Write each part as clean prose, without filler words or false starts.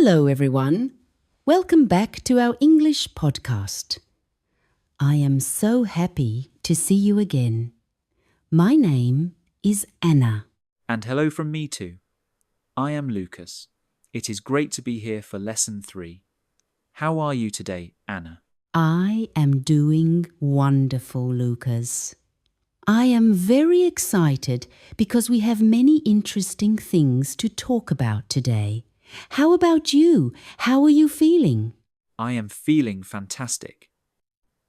Hello, everyone. Welcome back to our English podcast. I am so happy to see you again. My name is Anna. And hello from me too. I am Lukas. It is great to be here for Lesson 3. How are you today, Anna? I am doing wonderful, Lucas. I am very excited because we have many interesting things to talk about today. How about you? How are you feeling? I am feeling fantastic.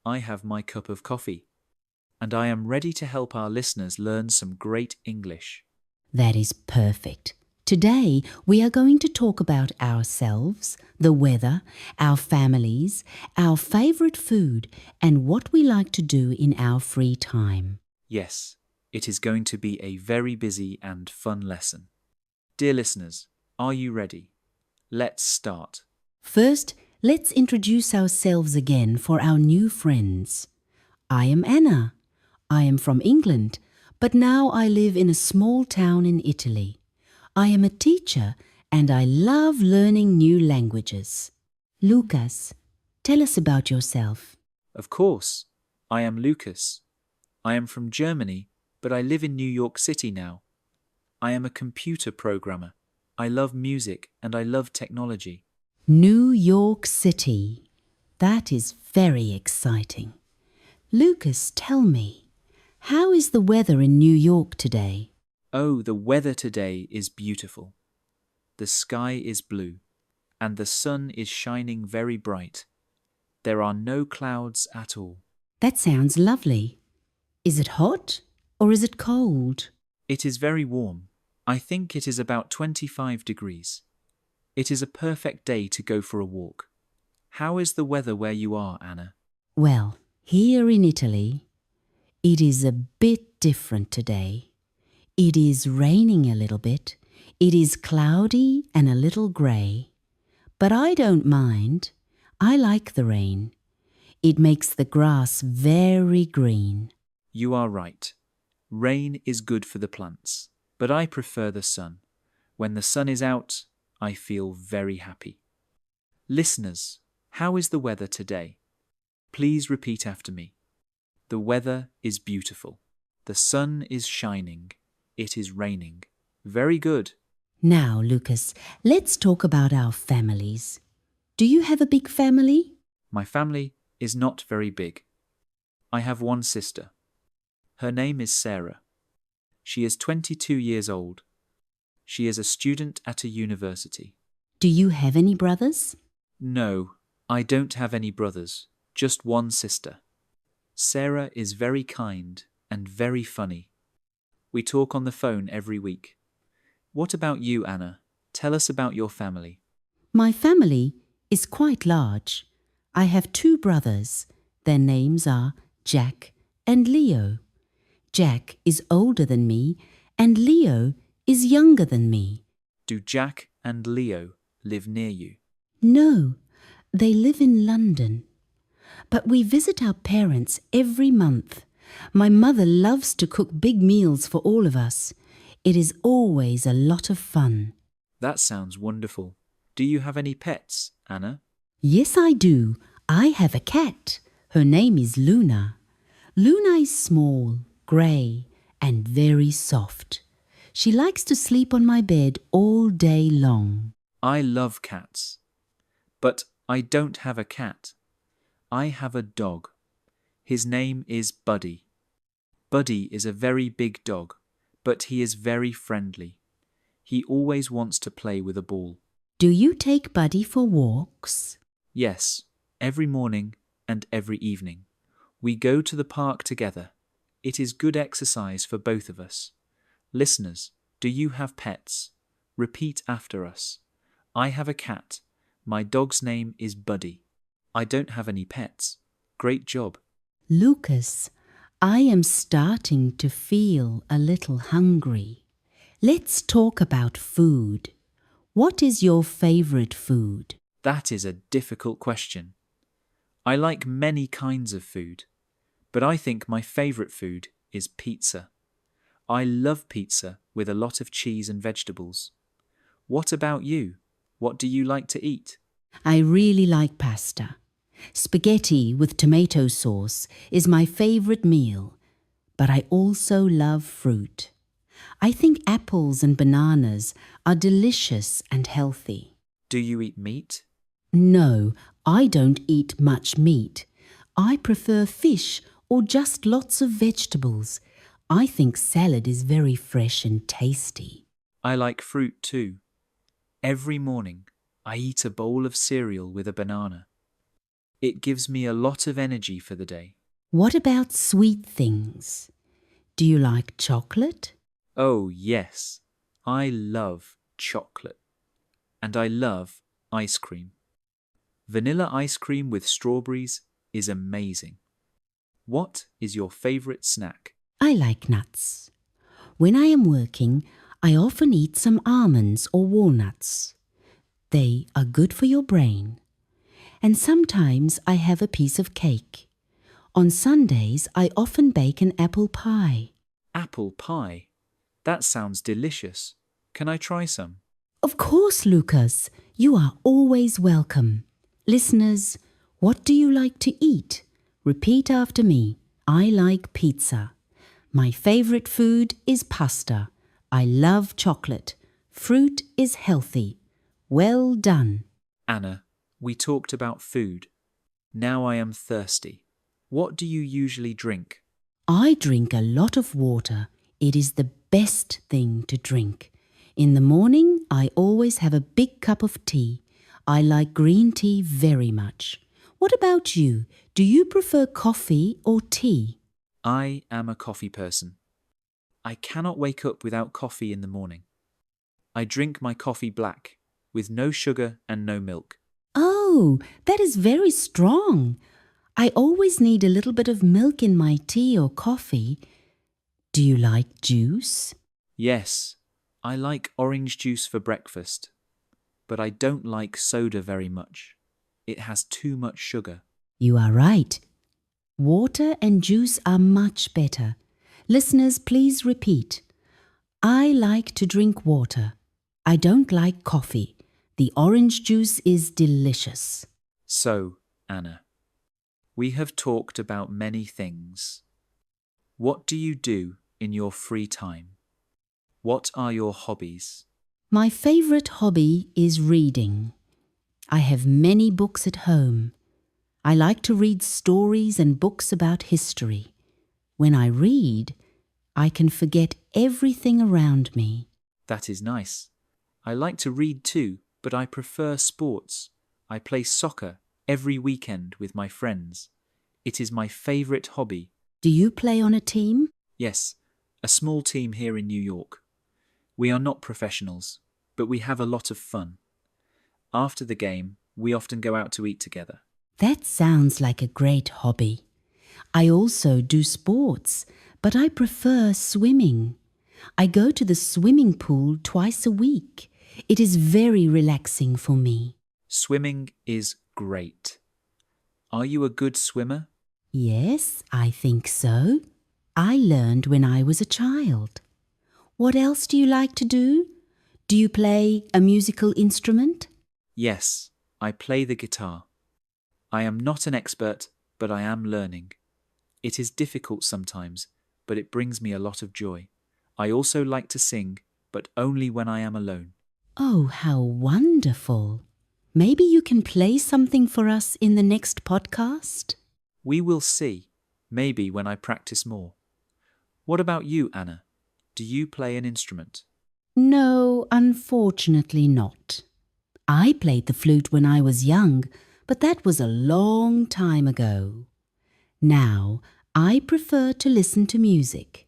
I have my cup of coffee, and I am ready to help our listeners learn some great English. That is perfect. Today, we are going to talk about ourselves, the weather, our families, our favorite food, and what we like to do in our free time. Yes, it is going to be a very busy and fun lesson. Dear listeners, are you ready? Let's start. First, let's introduce ourselves again for our new friends. I am Anna. I am from England, but now I live in a small town in Italy. I am a teacher and I love learning new languages. Lukas, tell us about yourself. Of course, I am Lukas. I am from Germany, but I live in New York City now. I am a computer programmer. I love music and I love technology. New York City. That is very exciting. Lukas, tell me, how is the weather in New York today? Oh, the weather today is beautiful. The sky is blue, and the sun is shining very bright. There are no clouds at all. That sounds lovely. Is it hot or is it cold? It is very warm. I think it is about 25 degrees. It is a perfect day to go for a walk. How is the weather where you are, Anna? Well, here in Italy, it is a bit different today. It is raining a little bit. It is cloudy and a little grey. But I don't mind. I like the rain. It makes the grass very green. You are right. Rain is good for the plants, but I prefer the sun. When the sun is out, I feel very happy. Listeners, how is the weather today? Please repeat after me. The weather is beautiful. The sun is shining. It is raining. Very good. Now, Lukas, let's talk about our families. Do you have a big family? My family is not very big. I have one sister. Her name is Sarah. She is 22 years old. She is a student at a university. Do you have any brothers? No, I don't have any brothers, just one sister. Sarah is very kind and very funny. We talk on the phone every week. What about you, Anna? Tell us about your family. My family is quite large. I have two brothers. Their names are Jack and Leo. Jack is older than me and Leo is younger than me. Do Jack and Leo live near you? No, they live in London. But we visit our parents every month. My mother loves to cook big meals for all of us. It is always a lot of fun. That sounds wonderful. Do you have any pets, Anna? Yes, I do. I have a cat. Her name is Luna. Luna is small, grey, and very soft. She likes to sleep on my bed all day long. I love cats. But I don't have a cat. I have a dog. His name is Buddy. Buddy is a very big dog, but he is very friendly. He always wants to play with a ball. Do you take Buddy for walks? Yes, every morning and every evening. We go to the park together. It is good exercise for both of us. Listeners, do you have pets? Repeat after us. I have a cat. My dog's name is Buddy. I don't have any pets. Great job. Lukas, I am starting to feel a little hungry. Let's talk about food. What is your favorite food? That is a difficult question. I like many kinds of food, but I think my favorite food is pizza. I love pizza with a lot of cheese and vegetables. What about you? What do you like to eat? I really like pasta. Spaghetti with tomato sauce is my favorite meal, but I also love fruit. I think apples and bananas are delicious and healthy. Do you eat meat? No, I don't eat much meat. I prefer fish or just lots of vegetables. I think salad is very fresh and tasty. I like fruit too. Every morning, I eat a bowl of cereal with a banana. It gives me a lot of energy for the day. What about sweet things? Do you like chocolate? Oh, yes, I love chocolate. And I love ice cream. Vanilla ice cream with strawberries is amazing. What is your favorite snack? I like nuts. When I am working, I often eat some almonds or walnuts. They are good for your brain. And sometimes I have a piece of cake. On Sundays, I often bake an apple pie. Apple pie. That sounds delicious. Can I try some? Of course, Lukas, you are always welcome. Listeners, what do you like to eat? Repeat after me. I like pizza. My favorite food is pasta. I love chocolate. Fruit is healthy. Well done. Anna, we talked about food. Now I am thirsty. What do you usually drink? I drink a lot of water. It is the best thing to drink. In the morning, I always have a big cup of tea. I like green tea very much. What about you? Do you prefer coffee or tea? I am a coffee person. I cannot wake up without coffee in the morning. I drink my coffee black, with no sugar and no milk. Oh, that is very strong. I always need a little bit of milk in my tea or coffee. Do you like juice? Yes, I like orange juice for breakfast, but I don't like soda very much. It has too much sugar. You are right. Water and juice are much better. Listeners, please repeat. I like to drink water. I don't like coffee. The orange juice is delicious. So, Anna, we have talked about many things. What do you do in your free time? What are your hobbies? My favorite hobby is reading. I have many books at home. I like to read stories and books about history. When I read, I can forget everything around me. That is nice. I like to read too, but I prefer sports. I play soccer every weekend with my friends. It is my favorite hobby. Do you play on a team? Yes, a small team here in New York. We are not professionals, but we have a lot of fun. After the game, we often go out to eat together. That sounds like a great hobby. I also do sports, but I prefer swimming. I go to the swimming pool twice a week. It is very relaxing for me. Swimming is great. Are you a good swimmer? Yes, I think so. I learned when I was a child. What else do you like to do? Do you play a musical instrument? Yes, I play the guitar. I am not an expert, but I am learning. It is difficult sometimes, but it brings me a lot of joy. I also like to sing, but only when I am alone. Oh, how wonderful. Maybe you can play something for us in the next podcast? We will see, maybe when I practice more. What about you, Anna? Do you play an instrument? No, unfortunately not. I played the flute when I was young, but that was a long time ago. Now, I prefer to listen to music.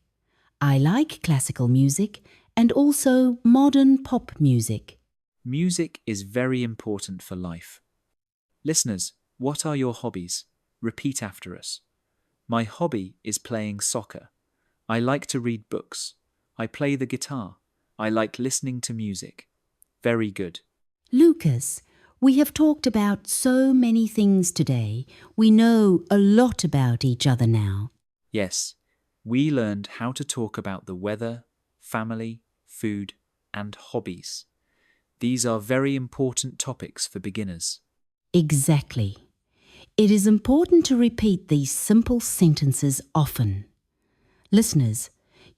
I like classical music and also modern pop music. Music is very important for life. Listeners, what are your hobbies? Repeat after us. My hobby is playing soccer. I like to read books. I play the guitar. I like listening to music. Very good. Lukas, we have talked about so many things today. We know a lot about each other now. Yes, we learned how to talk about the weather, family, food, and hobbies. These are very important topics for beginners. Exactly. It is important to repeat these simple sentences often. Listeners,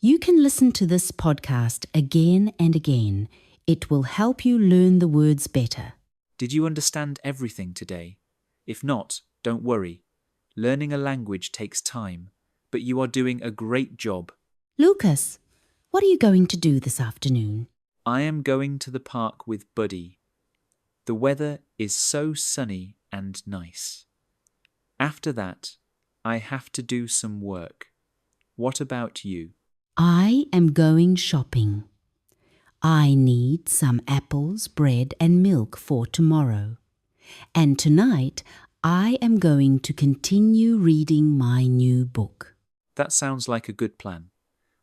you can listen to this podcast again and again. It will help you learn the words better. Did you understand everything today? If not, don't worry. Learning a language takes time, but you are doing a great job. Lukas, what are you going to do this afternoon? I am going to the park with Buddy. The weather is so sunny and nice. After that, I have to do some work. What about you? I am going shopping. I need some apples, bread and milk for tomorrow. And tonight, I am going to continue reading my new book. That sounds like a good plan.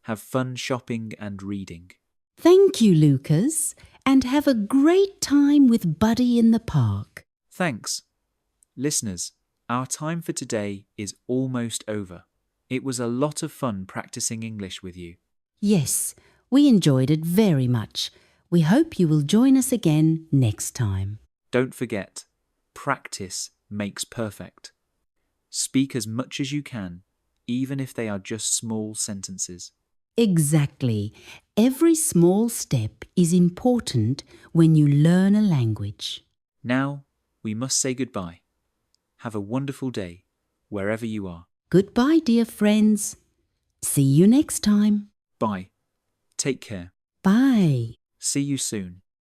Have fun shopping and reading. Thank you, Lukas, and have a great time with Buddy in the park. Thanks. Listeners, our time for today is almost over. It was a lot of fun practicing English with you. Yes, we enjoyed it very much. We hope you will join us again next time. Don't forget, practice makes perfect. Speak as much as you can, even if they are just small sentences. Exactly. Every small step is important when you learn a language. Now, we must say goodbye. Have a wonderful day, wherever you are. Goodbye, dear friends. See you next time. Bye. Take care. Bye. See you soon.